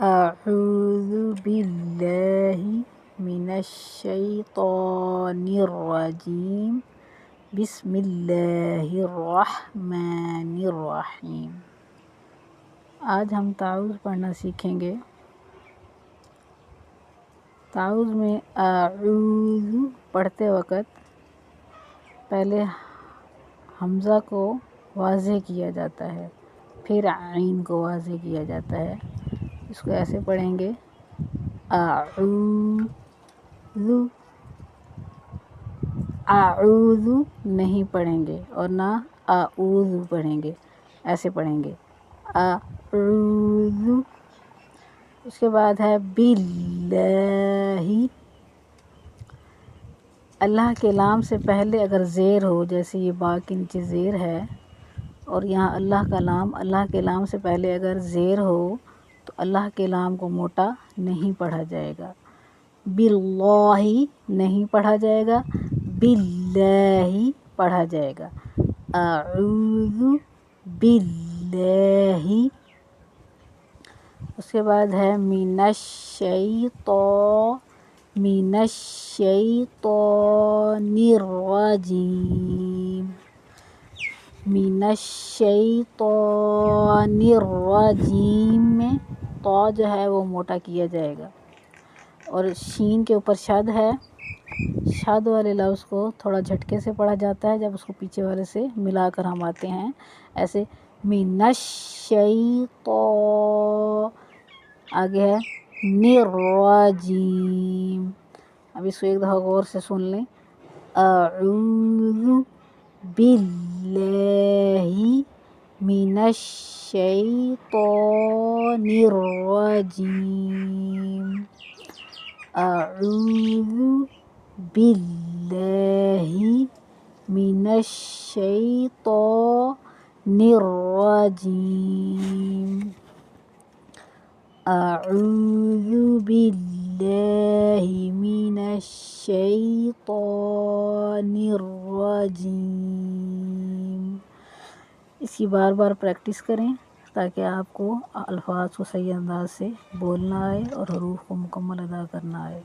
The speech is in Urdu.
اعوذ باللہ من الشیطان الرجیم بسم اللہ الرحمن الرحیم۔ آج ہم تعوذ پڑھنا سیکھیں گے۔ تعوذ میں اعوذ پڑھتے وقت پہلے حمزہ کو واضح کیا جاتا ہے، پھر عین کو واضح کیا جاتا ہے۔ اس کو ایسے پڑھیں گے اعوذ، اعوذ نہیں پڑھیں گے اور نہ اعوذ پڑھیں گے، ایسے پڑھیں گے اعوذ۔ اس کے بعد ہے باللہ، اللہ کے لام سے پہلے اگر زیر ہو، جیسے یہ با کے نیچے زیر ہے اور یہاں اللہ کا لام، اللہ کے لام سے پہلے اگر زیر ہو تو اللہ کے لام کو موٹا نہیں پڑھا جائے گا، باللہ نہیں پڑھا جائے گا، باللہ پڑھا جائے گا، اعوذ باللہ۔ اس کے بعد ہے من الشیطان الرجیم، من الشیطان الرجیم میں طا جو ہے وہ موٹا کیا جائے گا، اور شین کے اوپر شد ہے، شد والے لفظ کو تھوڑا جھٹکے سے پڑھا جاتا ہے جب اس کو پیچھے والے سے ملا کر ہم آتے ہیں، ایسے من الشیطان، آگے ہے الرجیم۔ اب اس کو ایک دفعہ غور سے سن لیں، اعوذ باللہ من الشیطان الرجیم، اعوذ باللہ من الشیطان الرجیم، اعوذ باللہ من الشیطان الرجیم۔ اس کی بار بار پریکٹس کریں تاکہ آپ کو الفاظ کو صحیح انداز سے بولنا آئے اور حروف کو مکمل ادا کرنا آئے۔